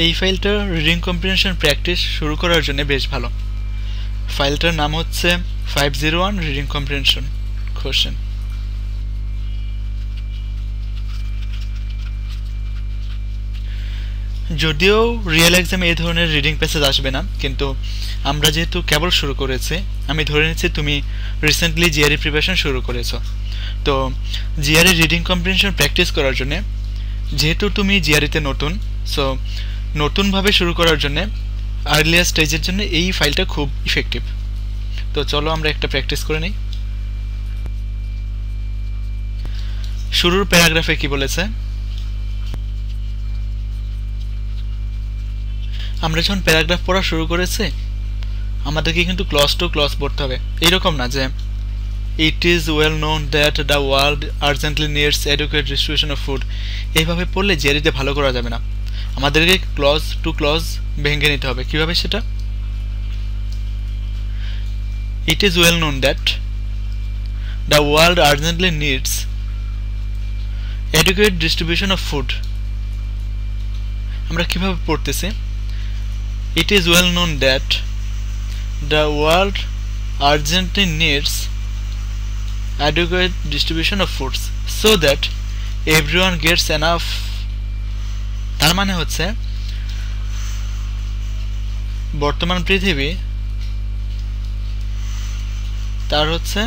এই ফাইলটা reading comprehension practice শুরু করার জন্য বেশ ভালো। ফাইলটার নাম হচ্ছে 501 রিডিং কম্প্রিহেনশন কোশ্চেন। যদিও রিয়েল এক্সামে এই ধরনের রিডিং প্যাসেজ আসবে না, কিন্তু আমরা যেহেতু কেবল শুরু করেছি, আমি ধরে নিচ্ছি তুমি রিসেন্টলি জিআরই প্রিপারেশন শুরু করেছো। তো জিআরই রিডিং কম্প্রিহেনশন প্র্যাকটিস করার জন্য, যেহেতু তুমি জিআরইতে নতুন, সো নতুনভাবে শুরু করার জন্য আর্লিয়ার স্টেজের জন্য এই ফাইলটা খুব ইফেক্টিভ। তো চলো আমরা একটা প্র্যাকটিস করে নিই। শুরুর প্যারাগ্রাফে কি বলেছে, আমরা যখন প্যারাগ্রাফ পড়া শুরু করেছি আমাদেরকে কিন্তু ক্লজ টু ক্লজ পড়তে হবে। এইরকম না যে it is well known that the world urgently needs adequate distribution of food. এইভাবে পড়লে জিআরইতে ভালো করা যাবে না, আমাদেরকে ক্লজ টু ক্লজ ভেঙে নিতে হবে। কিভাবে সেটা? It is well known that the world urgently needs adequate distribution of food. আমরা কিভাবে পড়তেছি? It is well known that the world urgently needs adequate distribution of foods so that everyone gets enough. তার মানে হচ্ছে বর্তমান পৃথিবী তার হচ্ছে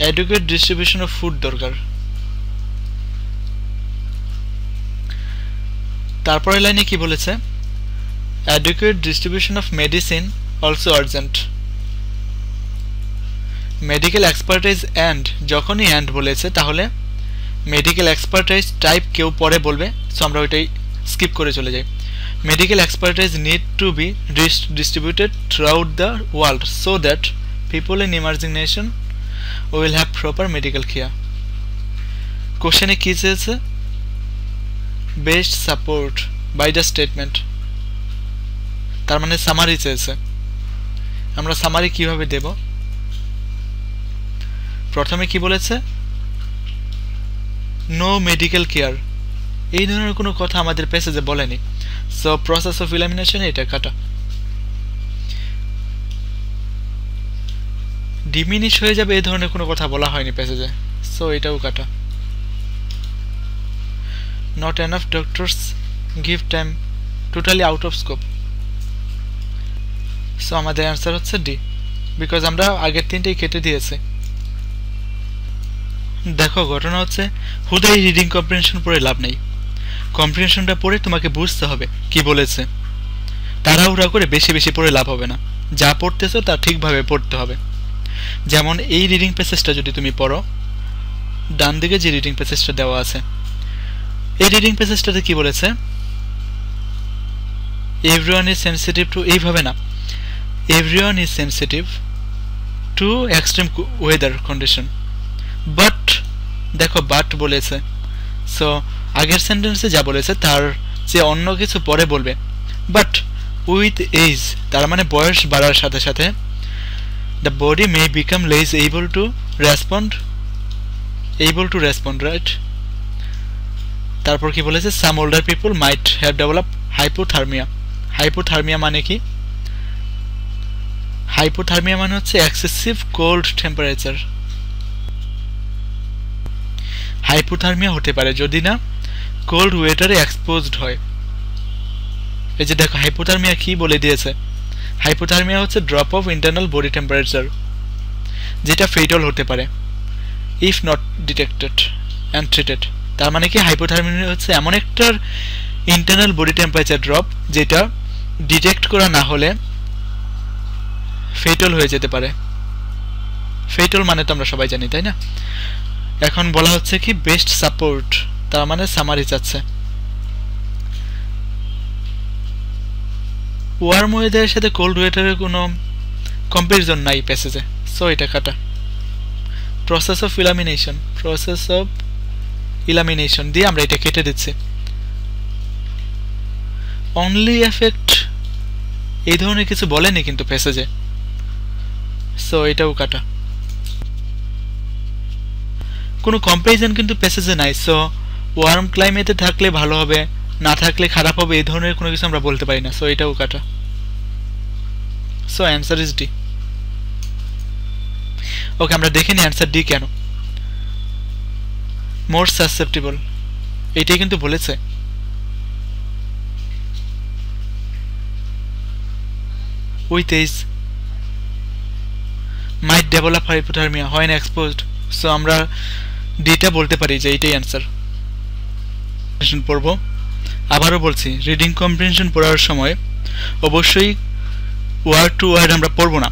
adequate distribution of food দরকার। তারপরের লাইনে কি বলেছে? adequate distribution of medicine also urgent. medical expertise and যখনই and বলেছে তাহলে medical expertise টাইপ কেউ পরে বলবে, সো আমরা ওইটাই স্কিপ করে চলে যাই। medical expertise need to be distributed throughout the world so that people in emerging nation will have proper medical care. কোশ্চেনে কি চেয়েছে? Best support by the statement, তার মানে সামারি চেয়েছে। আমরা সামারি কিভাবে দেব? প্রথমে কি বলেছে? নো মেডিকেল কেয়ার, এই ধরনের কোনো কথা আমাদের প্যাসেজে বলেনি, সো প্রসেস অফ ইলিমিনেশন এটা কাটা। ডিমিনিশ হয়ে যাবে এই ধরনের কোনো কথা বলা হয়নি প্যাসেজে, সো এটাও কাটা। not enough doctors give time, totally out of scope, so আমাদের অ্যান্সার হচ্ছে ডি, বিকজ আমরা আগের তিনটেই কেটে দিয়েছি। দেখো ঘটনা হচ্ছে হুদাই রিডিং কম্প্রিহেনশন পড়ে লাভ নেই, কম্প্রিহেনশনটা পড়ে তোমাকে বুঝতে হবে কি বলেছে। তাড়াহুড়া করে বেশি বেশি পড়ে লাভ হবে না, যা পড়তেছো তা ঠিকভাবে পড়তে হবে। যেমন এই রিডিং প্যাসেজটা যদি তুমি পড়ো, ডান দিকে যে রিডিং প্যাসেজটা দেওয়া আছে, এই রিডিং প্যাসেজটাতে কি বলেছে? এভরিওয়ান ইজ সেনসিটিভ টু, এইভাবে না, everyone is sensitive to extreme weather condition, but দেখো বাট বলেছে, সো আগের সেন্টেন্সে যা বলেছে তার যে অন্য কিছু পরে বলবে। বাট উইথ এজ, তার মানে বয়স বাড়ার সাথে সাথে the body may become less able to respond, right? তারপর কি বলেছে? Some older people might have develop hypothermia. Hypothermia মানে কি? হাইপোথার্মিয়া মানে হচ্ছে এক্সেসিভ কোল্ড টেম্পারেচার। হাইপোথার্মিয়া হতে পারে যদি না কোল্ড ওয়েদারে এক্সপোজড হয়। এই যে দেখো হাইপোথার্মিয়া কি বলে দিয়েছে, হাইপোথার্মিয়া হচ্ছে drop of internal body temperature, যেটা ফেটাল হতে পারে if not detected and treated. তার মানে কি হাইপোথার্মিয়া হচ্ছে এমন একটা ইন্টারনাল বডি টেম্পারেচার ড্রপ যেটা ডিটেক্ট করা না হলে ফেটাল হয়ে যেতে পারে। ফেটাল মানে তো আমরা সবাই জানি, তাই না? এখন বলা হচ্ছে কি বেস্ট সাপোর্ট, তার মানে সামারি চাচ্ছে। ওয়ার্ম ওয়েদারের সাথে কোল্ড ওয়েদারের কোনো কম্পারিজন নাই প্যাসেজে, সো এটা কাটা। প্রসেস অফ ইলামিনেশন দিয়ে আমরা এটা কেটে দিচ্ছি। অনলি এফেক্ট এই ধরনের কিছু বলেনি কিন্তু প্যাসেজে, সো এটাও কাটা। কোনো কম্পারিজন কিন্তু প্যাসেজে নাই, সো ওয়ার্ম ক্লাইমেটে থাকলে ভালো হবে না থাকলে খারাপ হবে এই ধরনের কোনো কিছু আমরা বলতে পারি না, সো এটাও কাটা। So answer is D. Okay, আমরা দেখে নিই অ্যান্সার ডি কেন। মোর সাসেপ্টেবল, এইটাই কিন্তু বলেছে। With age might develop hypothermia when exposed, so আমরা ডিটা বলতে পারি যে এইটাই অ্যান্সার। পড়ব, আবারও বলছি রিডিং কম্প্রিহেনশন পড়ার সময় অবশ্যই ওয়ার্ড টু ওয়ার্ড আমরা পড়ব না,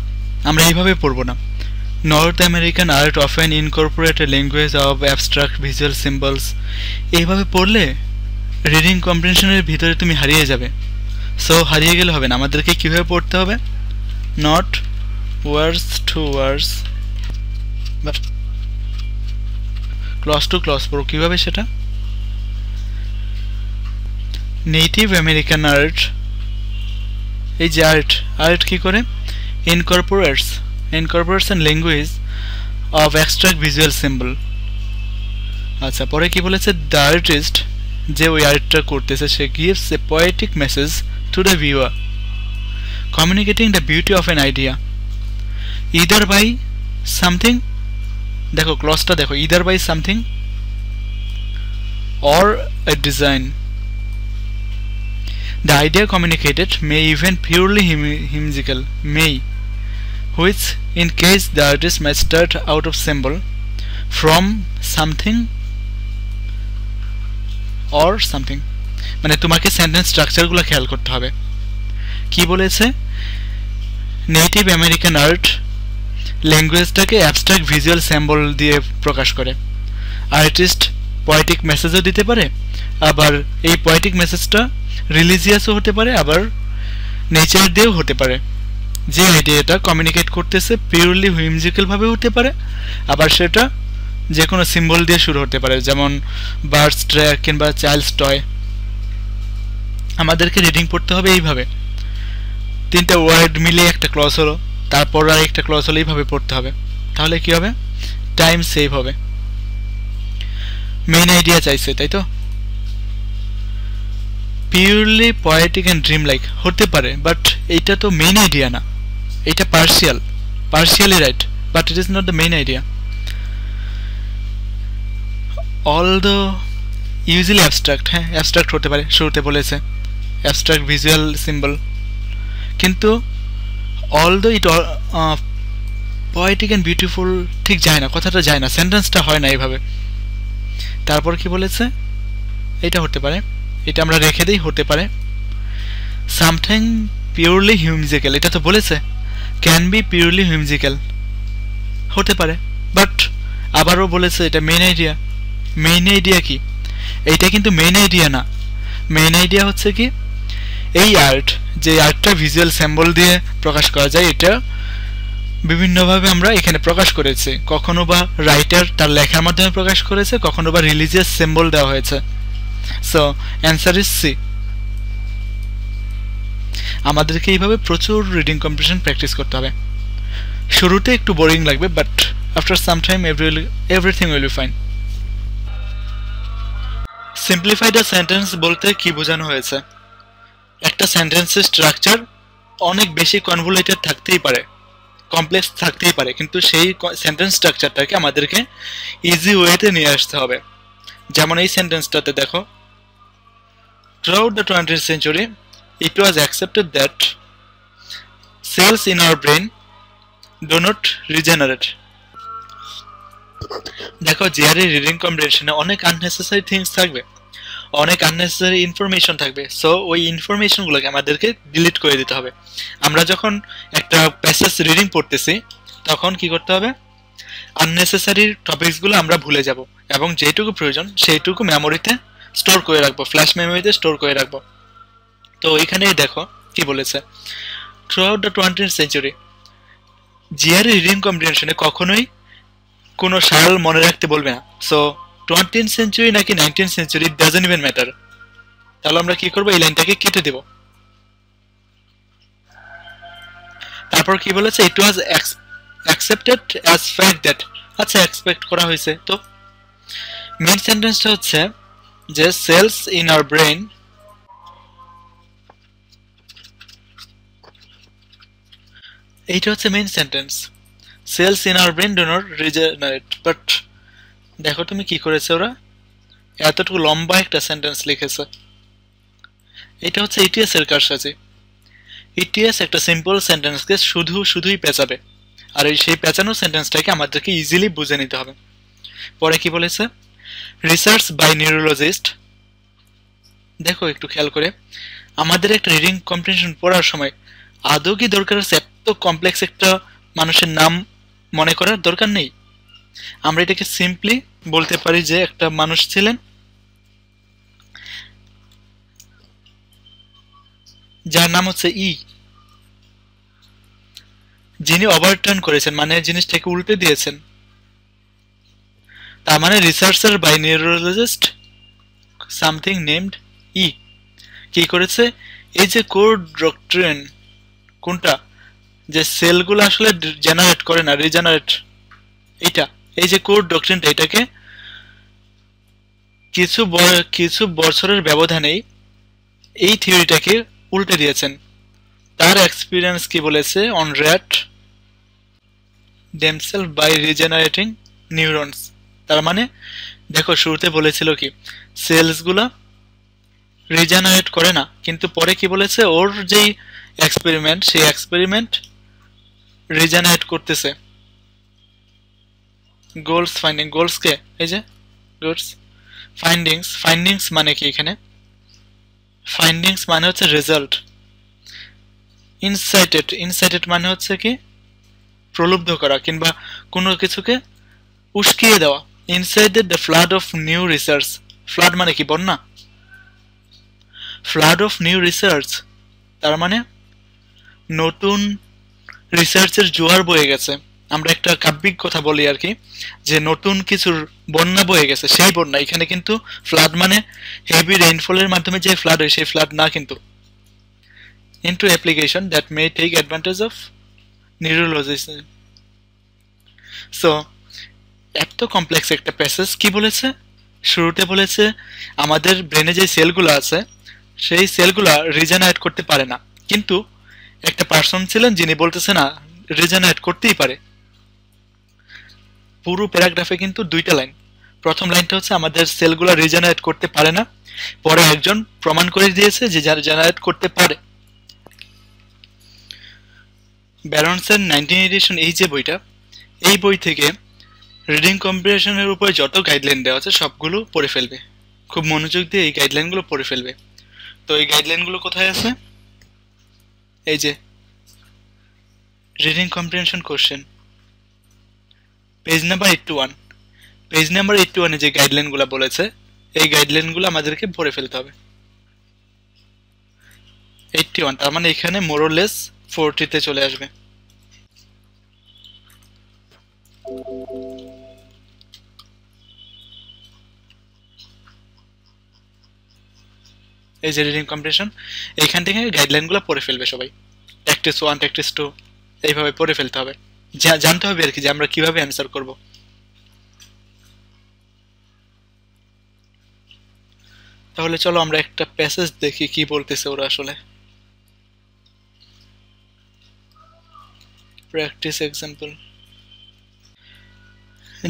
আমরা এইভাবে পড়ব না। North American art often incorporate A language of abstract visual symbols, এইভাবে পড়লে রিডিং কম্প্রিহেনশনের ভিতরে তুমি হারিয়ে যাবে। সো হারিয়ে গেলে হবে না, আমাদেরকে কীভাবে পড়তে হবে, নট ওয়ার্ডস টু ওয়ার্ডস বা ক্লজ টু ক্লজ পড়ো। কীভাবে সেটা, নেটিভ আমেরিকান আর্ট, এই যে আর্ট কী করে, incorporates and language of abstract visual symbol. আচ্ছা, পরে কি বলেছে, দ্য আর্টিস্ট, যে ওই আর্টটা করতেছে, সে gives a poetic message to the viewer communicating the beauty of an idea either by something, দেখো ক্লজটা দেখো, either by something or a design. The idea communicated may even purely whimsical, may, which in case the artist may start out of symbol from something or something, মানে তোমাকে sentence স্ট্রাকচারগুলো খেয়াল করতে হবে। কি বলেছে, নেটিভ আমেরিকান আর্ট ল্যাঙ্গুয়েজটাকে abstract visual symbol দিয়ে প্রকাশ করে। আর্টিস্ট পোয়েটিক মেসেজও দিতে পারে, আবার এই পোয়েটিক মেসেজটা রিলিজিয়াসও হতে পারে, আবার নেচার দিয়েও হতে পারে। যে আইডিয়াটা কমিউনিকেট করতেছে পিওরলি হুইমজিক্যালভাবে হতে পারে, আবার সেটা যে কোনো সিম্বল দিয়ে শুরু হতে পারে, যেমন বার্ডস ট্র্যাক কিংবা চাইল্ডস টয়। আমাদেরকে রিডিং পড়তে হবে এইভাবে, তিনটা ওয়ার্ড মিলে একটা ক্লজ হলো, তারপর আর একটা ক্লজ হলো, এইভাবে পড়তে হবে। তাহলে কি হবে, টাইম সেভ হবে। মেইন আইডিয়া চাইছে, তাই তো। Purely poetic and dream like হতে পারে, বাট এইটা তো মেইন আইডিয়া না, এটা partially right, but it is not the main idea. All the usually abstract, হ্যাঁ অ্যাবস্ট্রাক্ট হতে পারে, শুরুতে বলেছে অ্যাবস্ট্রাক্ট ভিজুয়াল সিম্বল, কিন্তু all the it poetic and beautiful ঠিক যায় না, কথাটা যায় না, সেন্টেন্সটা হয় না এইভাবে। তারপর কি বলেছে, এটা হতে পারে, এটা আমরা রেখে দিই, হতে পারে সামথিং পিওরলি হিউমজিক্যাল, এটা তো বলেছে ক্যান বি পিওরলি হিউমজিক্যাল, হতে পারে, বাট আবারও বলেছে এটা মেইন আইডিয়া। মেইন আইডিয়া কি, এইটা কিন্তু মেইন আইডিয়া না। মেইন আইডিয়া হচ্ছে কি, এই আর্ট, যে আর্টটা ভিজুয়াল সিম্বল দিয়ে প্রকাশ করা যায়, এটা বিভিন্নভাবে আমরা এখানে প্রকাশ করেছি। কখনো বা রাইটার তার লেখার মাধ্যমে প্রকাশ করেছে, কখনো বা রিলিজিয়াস সিম্বল দেওয়া হয়েছে। So answer is C. আমাদেরকে এইভাবে প্রচুর রিডিং কম্প্রিহেনশন প্র্যাকটিস করতে হবে। শুরুতে একটু বোরিং লাগবে, but after some time everything will be fine. Simplified a sentence বলতে কি বোঝানো হয়েছে, একটা সেন্টেন্সের স্ট্রাকচার অনেক বেশি কনভলিউটেড থাকতেই পারে, কমপ্লেক্স থাকতেই পারে, কিন্তু সেই সেন্টেন্স স্ট্রাকচারটাকে আমাদেরকে ইজি ওয়েতে নিয়ে আসতে হবে। যেমন এই সেন্টেন্সটাতে দেখো, throughout the 20th century it was accepted that cells in our brain do not regenerate. দেখো জিআরই রিডিং কম্প্রিহেনশনে অনেক আননেসেসারি থিংস থাকবে, অনেক আননেসেসারি ইনফরমেশন থাকবে। সো ওই ইনফরমেশনগুলোকে আমাদেরকে ডিলিট করে দিতে হবে। আমরা যখন একটা প্যাসেজ রিডিং পড়তেছি তখন কি করতে হবে, আননেসেসারি টপিকসগুলো আমরা ভুলে যাব এবং যেটুকু প্রয়োজন সেইটুকু মেমোরিতে স্টোর করে রাখবো, ফ্ল্যাশ মেমোরিতে স্টোর করে রাখবো। তো এখানেই দেখো কি বলেছে, throughout the 20th century, GRE reading কম্প্রিহেনশনে কখনোই কোনো সাল মনে রাখতে বলবে না। সো 20th century নাকি 19th century it doesn't even matter. তাহলে আমরা কি করবো, এই লাইনটাকে কেটে দেব। তারপর কি বলেছে, ইট ওয়াজ accepted as fact that, আচ্ছা এক্সপেক্ট করা হয়েছে। তো মেইন সেন্টেন্সটা হচ্ছে যে সেলস ইন আওয়ার ব্রেন এইটা হচ্ছে main sentence, cells in our brain do not regenerate. But দেখো তুমি কি করেছে, ওরা এতটুকু লম্বা একটা সেন্টেন্স লিখেছে। এটা হচ্ছে ইটিএস এর কারসাজি। ইটিএস একটা সিম্পল সেন্টেন্সকে শুধুই পেঁচাবে, আর সেই পেঁচানো সেন্টেন্সটাকে আমাদেরকে ইজিলি বুঝে নিতে হবে। পরে কি বলেছে, রিসার্চ বাই নিউরোলজিস্ট। দেখো একটু খেয়াল করে, আমাদের একটা রিডিং কম্প্রিহেনশন পড়ার সময় আদৌ কি দরকার আছে এত কমপ্লেক্স একটা মানুষের নাম মনে করার? দরকার নেই। আমরা এটাকে সিম্পলি বলতে পারি যে একটা মানুষ ছিলেন যার নাম হচ্ছে যিনি ওভারটার্ন করেছেন, মানে জিনিসটাকে উল্টে দিয়েছেন। তার মানে researcher by neurologist something named কি করেছে, এই যে কোর ডক্ট্রিন, কোনটা, যে সেলগুলো আসলে জেনারেট করে না, রিজেনারেট, এইটা, এই যে কোর ডক্ট্রিনটা, এটাকে কিছু বছরের ব্যবধানেই এই থিওরিটাকে উল্টে দিয়েছেন। তার এক্সপিরিয়েন্স কি বলেছে, on rat themselves by regenerating neurons। তার মানে দেখো শুরুতে বলেছিল কি সেলসগুলা রিজেনারেট করে না, কিন্তু পরে কি বলেছে, ওর যেই এক্সপেরিমেন্ট, সেই এক্সপেরিমেন্ট রিজেনারেট করতেছে। গোলস ফাইন্ডিং, গোলস কে, এই যে গোলস, ফাইন্ডিংস মানে কি, এখানে ফাইন্ডিংস মানে হচ্ছে রেজাল্ট। ইনসাইটেড মানে হচ্ছে কি প্রলুব্ধ করা কিংবা কোনো কিছুকে উস্কিয়ে দেওয়া। Incited the flood of new research. Flood মানে কি, বন্যা। ফ্লাড অফ নিউ রিসার্চ তার মানে নতুন রিসার্চের জোয়ার বয়ে গেছে। আমরা একটা কাব্যিক কথা বলি আর কি, যে নতুন কিছুর বন্যা বয়ে গেছে, সেই বন্যা। এখানে কিন্তু ফ্লাড মানে হেভি রেইনফলের মাধ্যমে যে ফ্লাড হয় সেই ফ্লাড না কিন্তু। Into application that may take advantage of neologism. So এত কমপ্লেক্স একটা প্যাসেজ কি বলেছে, শুরুতে বলেছে আমাদের ব্রেনে যে সেলগুলো আছে সেই সেলগুলো রিজেনারেট করতে পারে না, কিন্তু একটা পার্সন ছিলেন যিনি বলতেছে না, রিজেনারেট করতেই পারে। পুরো প্যারাগ্রাফে কিন্তু দুইটা লাইন। প্রথম লাইনটা হচ্ছে আমাদের সেলগুলো রিজেনারেট করতে পারে না, পরে একজন প্রমাণ করে দিয়েছে যে জেনারেট করতে পারে। ব্যারনসের 19 এডিশন, এই যে বইটা, এই বই থেকে রিডিং কম্প্রিহেনশনের উপরে যত গাইডলাইন দেওয়া আছে সবগুলো পড়ে ফেলবে। খুব মনোযোগ দিয়ে এই গাইডলাইনগুলো পড়ে ফেলবে। তো এই গাইডলাইনগুলো কোথায় আছে, এই যে reading comprehension question, page number 81। Page number 81 এ যে গাইডলাইনগুলো বলেছে, এই গাইডলাইনগুলো আমাদেরকে পড়ে ফেলতে হবে। 81 তার মানে এখানে মোরলেস 40 তে চলে আসবে। এই যে রিডিং কম্প্রিহেনশন, এইখান থেকে গাইডলাইনগুলো পড়ে ফেলবে সবাই। প্র্যাকটিস 1, প্র্যাকটিস 2 এইভাবে পড়ে ফেলতে হবে, জানতে হবে আর কি যে আমরা কিভাবে অ্যান্সার করব। তাহলে চলো আমরা একটা প্যাসেজ দেখি কি বলতেছে ওরা আসলে। Practice example.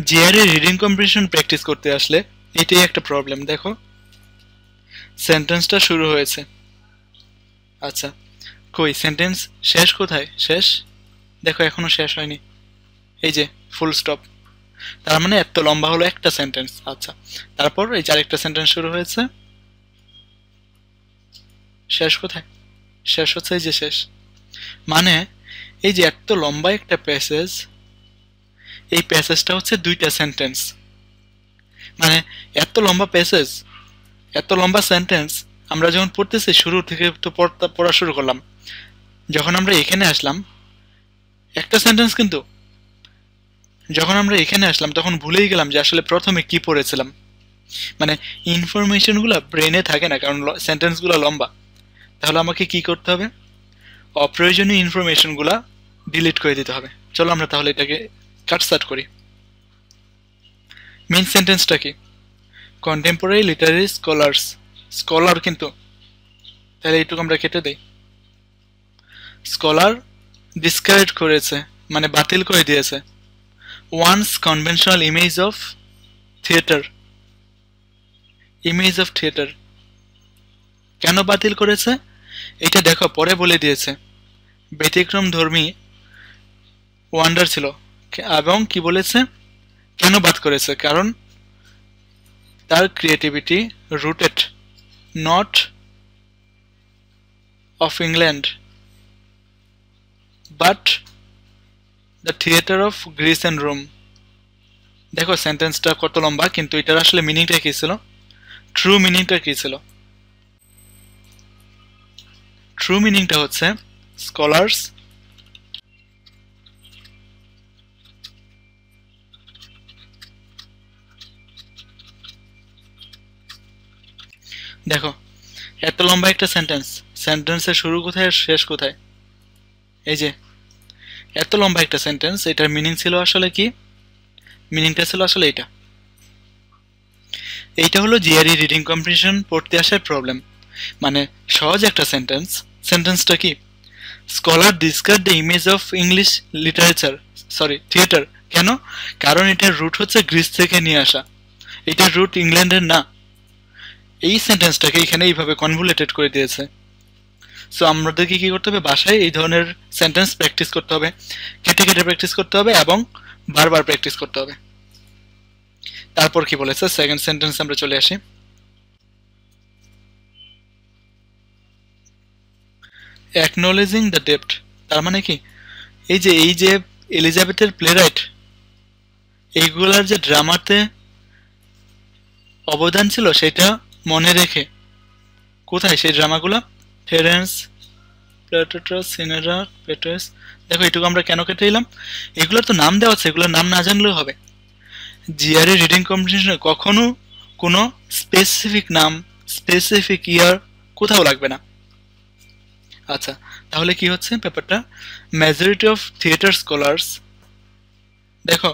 GRE reading comprehension practice করতে আসলে এটাই একটা প্রবলেম। দেখো সেন্টেন্সটা শুরু হয়েছে, আচ্ছা কই সেন্টেন্স শেষ কোথায়, শেষ দেখো এখনো শেষ হয়নি, এই যে ফুল স্টপ। তার মানে এত লম্বা হলো একটা সেন্টেন্স। আচ্ছা তারপর এই যে আরেকটা সেন্টেন্স শুরু হয়েছে, শেষ কোথায়, শেষ হচ্ছে এই যে শেষ। মানে এই যে এত লম্বা একটা প্যাসেজ, এই প্যাসেজটা হচ্ছে দুইটা সেন্টেন্স। মানে এত লম্বা প্যাসেজ, এত লম্বা সেন্টেন্স আমরা যখন পড়তেছি, শুরু থেকে তো পড়া শুরু করলাম, যখন আমরা এখানে আসলাম একটা সেন্টেন্স, কিন্তু যখন আমরা এখানে আসলাম তখন ভুলেই গেলাম যে আসলে প্রথমে কি পড়েছিলাম। মানে ইনফরমেশনগুলো ব্রেনে থাকে না, কারণ সেন্টেন্সগুলো লম্বা। তাহলে আমাকে কি করতে হবে, অপ্রয়োজনীয় ইনফরমেশনগুলো ডিলিট করে দিতে হবে। চলো আমরা তাহলে এটাকে কাটসাট করি। মেইন সেন্টেন্সটা কি, কন্টেম্পোরারি লিটারারি স্কলার্স, স্কলার কিন্তু, তাহলে এইটুকু আমরা কেটে দেই। স্কলার ডিসকারেড করেছে মানে বাতিল করে দিয়েছে। Once conventional image of theatre কেন বাতিল করেছে এটা দেখো পরে বলে দিয়েছে। ব্যতিক্রম ধর্মী ওয়ান্ডার ছিল এবং কি বলেছে কেন বাদ করেছে, কারণ তার creativity rooted not of England but the theatre of Greece and Rome. দেখো সেন্টেন্সটা কত লম্বা, কিন্তু এটার আসলে মিনিংটা কি ছিল, ট্রু মিনিংটা কি ছিল? ট্রু মিনিংটা হচ্ছে স্কলার্স দেখো এত লম্বা একটা সেন্টেন্সের শুরু কোথায় আর শেষ কোথায়? এই যে এত লম্বা একটা সেন্টেন্স, এটার মিনিং ছিল আসলে কি? মিনিংটা ছিল আসলে এইটা হলো জিআরই রিডিং কম্প্রিহেনশন পড়তে আসার প্রবলেম। মানে সহজ একটা সেন্টেন্সটা কি, scholar discuss the image of English theatre. কেন? কারণ এটার রুট হচ্ছে গ্রিস থেকে নিয়ে আসা, এটার রুট ইংল্যান্ডের না। এই সেন্টেন্সটাকে এখানে এইভাবে কনভুলেটেড করে দিয়েছে। সো আমাদেরকে কি করতে হবে, বাসায় এই ধরনের সেন্টেন্স প্র্যাকটিস করতে হবে, কেটে কেটে প্র্যাকটিস করতে হবে এবং বারবার প্র্যাকটিস করতে হবে। তারপর কি বলেছে সেকেন্ড সেন্টেন্স আমরা চলে আসি। অ্যাকনোলেজিং দ্য ডেপ্ট, তার মানে কি এই যে এলিজাবেথের প্লেরাইট এইগুলার যে ড্রামাতে অবদান ছিল সেটা মনে রেখে, কোথায় সেই ড্রামাগুলো, ফেরেন্স প্লেটোটাস সিনেরা পেট্রাস। দেখো এটুকু আমরা কেন কেটে দিলাম, এগুলোর তো নাম দেওয়া আছে, এগুলোর নাম না জানলেও হবে। জিআরই রিডিং কম্পিটিশনে কখনো কোনো স্পেসিফিক নাম স্পেসিফিক ইয়ার কোথাও লাগবে না। আচ্ছা তাহলে কি হচ্ছে ব্যাপারটা, মেজরিটি অফ থিয়েটার স্কলার্স, দেখো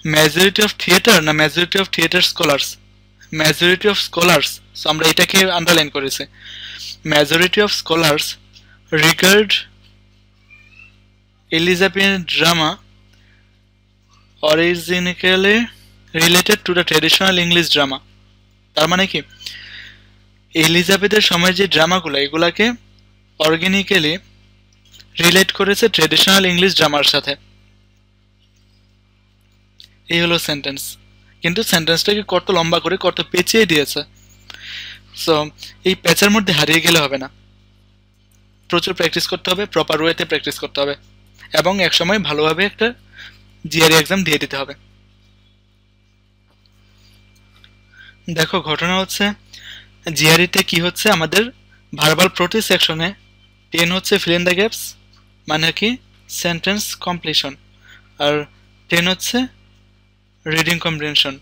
মেজরিটি অফ থিয়েটার না majority of theatre scholars, majority of scholars. So আমরা এটাকে আন্ডারলাইন করেছি, majority of scholars regard Elizabethan drama originally related to the traditional English drama. তার মানে কি এলিজাবেথের সময়ের যে ড্রামাগুলো এগুলাকে অর্গানিক্যালি রিলেট করেছে ট্রেডিশনাল ইংলিশ ড্রামার সাথে। এই হলো সেন্টেন্স, কিন্তু সেন্টেন্সটাকে কত লম্বা করে কত পেঁচিয়ে দিয়েছে। সো এই প্যাচের মধ্যে হারিয়ে গেলে হবে না, প্রচুর প্র্যাকটিস করতে হবে, প্রপার ওয়েতে প্র্যাকটিস করতে হবে এবং একসময় ভালোভাবে একটা জিআরই এক্সাম দিয়ে দিতে হবে। দেখো ঘটনা হচ্ছে জিআরইতে কি হচ্ছে, আমাদের ভার্বাল প্রতি সেকশনে 10 হচ্ছে ফিল ইন দ্য গ্যাপস মানে কি সেন্টেন্স কমপ্লিশন, আর 10 হচ্ছে রিডিং কম্প্রিহেনশন।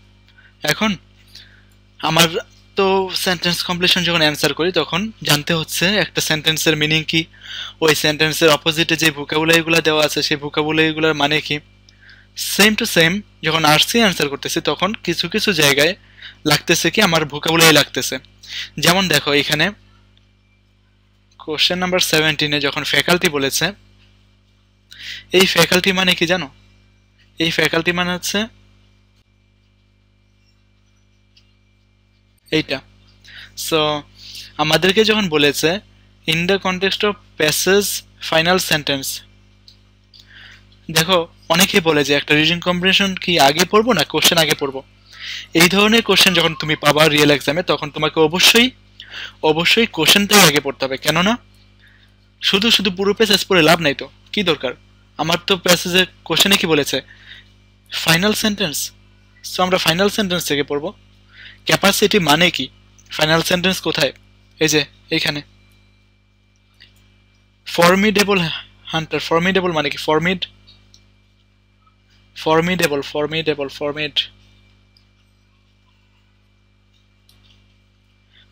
এখন আমার তো সেন্টেন্স কমপ্লিশন যখন অ্যান্সার করি তখন জানতে হচ্ছে একটা সেন্টেন্সের মিনিং কি, ওই সেন্টেন্সের অপোজিটে যে ভোকাবুলারিগুলো দেওয়া আছে সেই ভোকাবুলারিগুলোর মানে কি। সেম টু সেম যখন আরসি অ্যান্সার করতেছি তখন কিছু কিছু জায়গায় লাগতেছে কি আমার ভোকাবুলারি লাগতেছে। যেমন দেখো এখানে কোশ্চেন নাম্বার 17-এ যখন ফ্যাকাল্টি বলেছে, এই ফ্যাকাল্টি মানে কি জানো, এই ফ্যাকাল্টি মানে হচ্ছে এইটা। সো আমাদেরকে যখন বলেছে in the context of passage final sentence, দেখো অনেকেই বলে যে একটা রিডিং কম্প্রিহেনশন কি আগে পড়বো না কোশ্চেন আগে পড়বো। এই ধরনের কোশ্চেন যখন তুমি পাবা রিয়েল এক্সামে তখন তোমাকে অবশ্যই কোশ্চেনটাই আগে পড়তে হবে। কেননা শুধু শুধু পুরো প্যাসেজ পড়ে লাভ নাই, তো কি দরকার, আমার তো প্যাসেজে কোশ্চেনে কি বলেছে ফাইনাল সেন্টেন্স, সো আমরা ফাইনাল সেন্টেন্স থেকে পড়বো। ক্যাপাসিটি মানে কি, ফাইনাল সেন্টেন্স কোথায়, এই যে এইখানে। ফর্মিডেবল হান্টার, ফর্মিডেবল মানে কি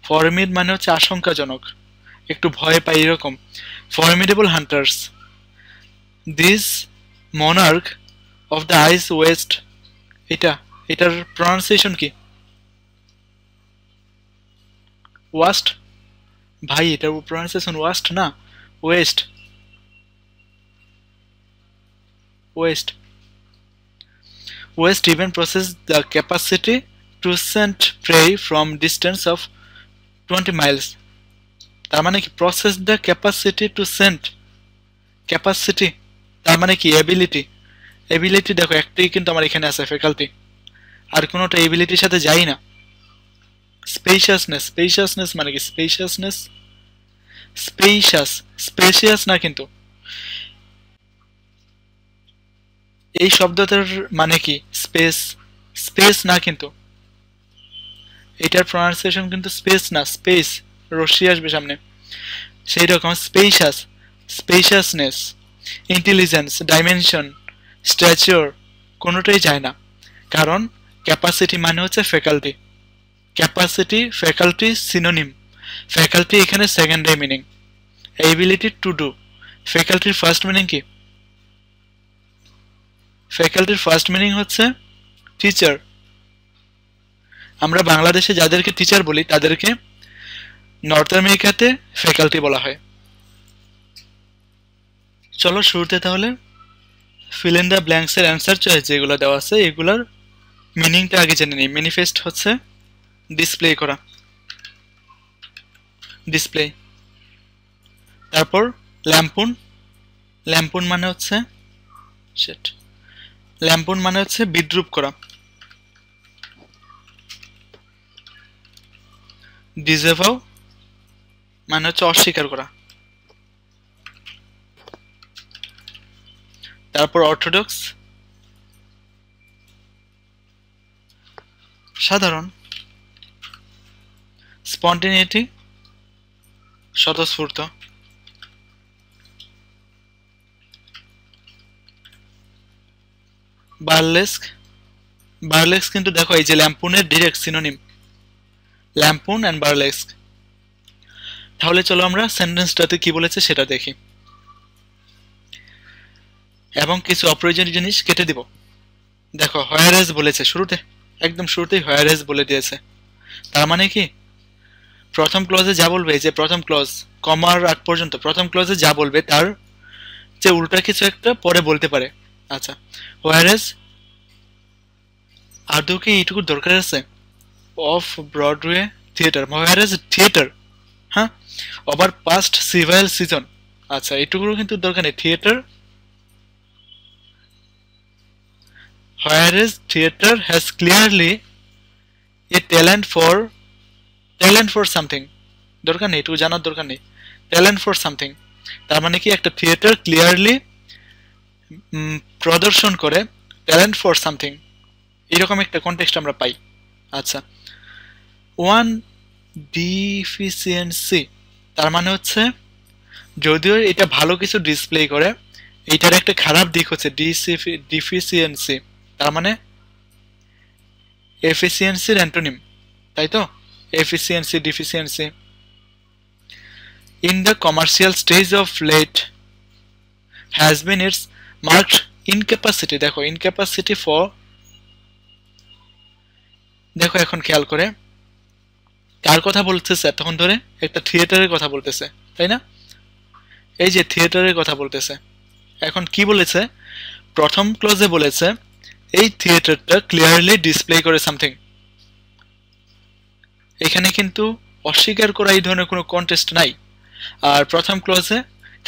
ফর্মিড মানে হচ্ছে আশঙ্কাজনক, একটু ভয় পাই এরকম। Formidable hunters, this monarch of the ice waste, এটার প্রনাউন্সিয়েশন কি, ওয়াস্ট, ভাই এটার প্রনাউন্সিয়েশন ওয়াস্ট না waste. Waste waste even process the capacity to send prey from distance of 20 miles. তার মানে কি process the capacity to send, capacity তার মানে কি এবিলিটি, এবিলিটি দেখো একটাই কিন্তু আমার এখানে আছে ফ্যাকাল্টি, আর কোনোটা এবিলিটির সাথে যাই না। স্পেশিয়াসনেস, স্পেশিয়াসনেস মানে কি স্পেশিয়াসনেস, স্পেশিয়াস স্পেশিয়াস না, কিন্তু এই শব্দটার মানে কি স্পেস, স্পেস না, কিন্তু এটার প্রনাউন্সিয়েশন কিন্তু স্পেস না, স্পেস রশি আসবে সামনে, সেই রকম spacious, spaciousness, intelligence, dimension, stature কোনোটাই যায় না, কারণ ক্যাপাসিটি মানে হচ্ছে faculty, capacity faculty synonym, faculty এখানে secondary meaning, ability to do, ফ্যাকাল্টির ফার্স্ট মিনিং কি, ফ্যাকাল্টির ফার্স্ট মিনিং হচ্ছে টিচার। আমরা বাংলাদেশে যাদেরকে টিচার বলি তাদেরকে নর্থ আমেরিকাতে ফ্যাকাল্টি বলা হয়। চলো শুরুতে তাহলে ফিল ইন দ্য ব্ল্যাঙ্কস এর অ্যান্সার চয়েস যেগুলো দেওয়া আছে এগুলোর মিনিংটা আগে জেনে নিই। ম্যানিফেস্ট হচ্ছে ডিসপ্লে করা, ডিসপ্লে। তারপর ল্যাম্পুন, ল্যাম্পুন মানে হচ্ছে শিট, ল্যাম্পুন মানে হচ্ছে বিদ্রূপ করা। ডিসঅ্যাভো মানে হচ্ছে অস্বীকার করা। তারপর অর্থোডক্স সাধারণ, স্পন্টেনিটি স্বতঃস্ফূর্ত, বার্লেস্ক, বার্লেস্ক কিন্তু দেখো এই যে ল্যাম্পুনের ডিরেক্ট সিনোনিম, ল্যাম্পুন অ্যান্ড বার্লেস্ক। তাহলে চলো আমরা সেন্টেন্সটাতে কি বলেছে সেটা দেখি এবং কিছু অপ্রয়োজনীয় জিনিস কেটে দিব। দেখো হোয়ারেজ বলেছে শুরুতে, একদম শুরুতেই হোয়ারেজ বলে দিয়েছে, তার মানে কি প্রথম ক্লজে যা বলবে, যে প্রথম ক্লজ কমার আগ পর্যন্ত প্রথম ক্লজে যা বলবে তার যে উল্টা কিছু একটা পরে বলতে পারে। আচ্ছা, হোয়ারেজ আদৌ কি এইটুকু দরকার আছে, of Broadway theatre, whereas theatre, হ্যাঁ, ওভার পাস্ট সিভিল সিজন, আচ্ছা এইটুকুরও কিন্তু দরকার নেই, theatre, whereas theater has clearly a talent for something, দরকার নেই, এটুকু জানার দরকার নেই, ট্যালেন্ট ফর সামথিং, তার মানে কি একটা থিয়েটার ক্লিয়ারলি প্রদর্শন করে ট্যালেন্ট ফর সামথিং, এরকম একটা কনটেক্সট আমরা পাই। আচ্ছা, ওয়ান ডিফিসিয়েন্সি তার মানে হচ্ছে যদিও এটা ভালো কিছু ডিসপ্লে করে, এইটার একটা খারাপ দিক হচ্ছে ডিফিসিয়েন্সি, তার মানে এফিসিয়েন্সির অ্যান্টোনিম, তাই তো, efficiency deficiency. In the commercial stage of late has been its marked incapacity, দেখো ইনক্যাপাসিটি ফর, দেখো এখন খেয়াল করে কার কথা বলতেছে তখন ধরে, একটা থিয়েটারের কথা বলতেছে তাই না, এই যে থিয়েটারের কথা বলতেছে। এখন কি বলেছে, প্রথম ক্লোজে বলেছে এই থিয়েটারটা ক্লিয়ারলি ডিসপ্লে করে সামথিং, এখানে কিন্তু অস্বীকার করা এই ধরনের কোনো কন্টেস্ট নাই, আর প্রথম ক্লোজে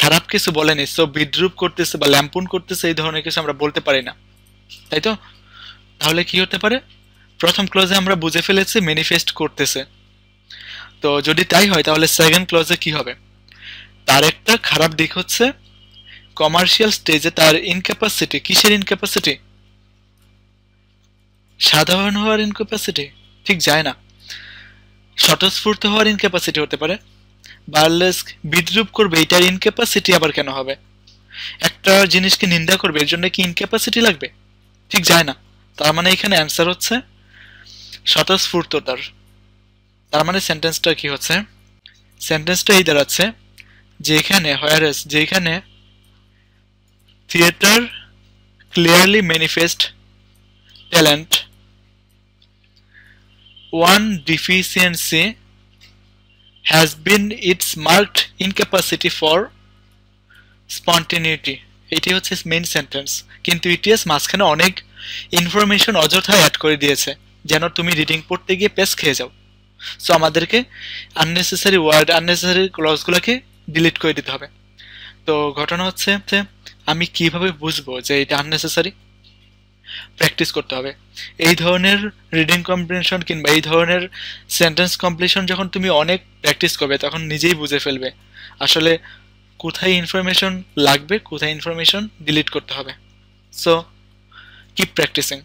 খারাপ কিছু বলেনি, সো বিদ্রুপ করতেছে বা ল্যাম্পুন করতেছে এই ধরনের কিছু আমরা বলতে পারি না, তাই তো। তাহলে কি হতে পারে, প্রথম ক্লোজে আমরা বুঝে ফেলেছি ম্যানিফেস্ট করতেছে, তো যদি তাই হয় তাহলে সেকেন্ড ক্লোজে কি হবে, তার একটা খারাপ দিক হচ্ছে কমার্শিয়াল স্টেজে তার ইনক্যাপাসিটি, কিসের ইনক্যাপাসিটি, সাধারণ হওয়ার ইনক্যাপাসিটি ঠিক যায় না, স্বতঃস্ফূর্ত হওয়ার ইনক্যাপাসিটি হতে পারে, বার্লেস্ক বিদ্রুপ করবে এটার ইনক্যাপাসিটি আবার কেন হবে, একটা জিনিসকে নিন্দা করবে এর জন্য কি ইনক্যাপাসিটি লাগবে, ঠিক যায় না, তার মানে এখানে অ্যান্সার হচ্ছে স্বতঃস্ফূর্ততার। তার মানে সেন্টেন্সটা কি হচ্ছে, সেন্টেন্সটা এই দাঁড়াচ্ছে যেখানে হোয়ারেস, যেখানে theatre clearly manifest talent, one deficiency has been its marked incapacity for spontaneity, এটি হচ্ছে মেইন সেন্টেন্স, কিন্তু ইটিএস মাঝখানে অনেক ইনফরমেশন অযথা অ্যাড করে দিয়েছে যেন তুমি রিডিং পড়তে গিয়ে পেস খেয়ে যাও। সো আমাদেরকে আননেসেসারি ওয়ার্ড, আননেসেসারি ক্লজগুলোকে ডিলিট করে দিতে হবে। তো ঘটনা হচ্ছে আমি কিভাবে বুঝবো যে এটা আননেসেসারি? প্র্যাকটিস করতে হবে। এই ধরনের রিডিং কম্প্রিহেনশন কিংবা এই ধরনের সেন্টেন্স কমপ্লিশন যখন তুমি অনেক প্র্যাকটিস করবে তখন নিজেই বুঝে ফেলবে আসলে কোথায় ইনফরমেশন লাগবে, কোথায় ইনফরমেশন ডিলিট করতে হবে। So keep practising.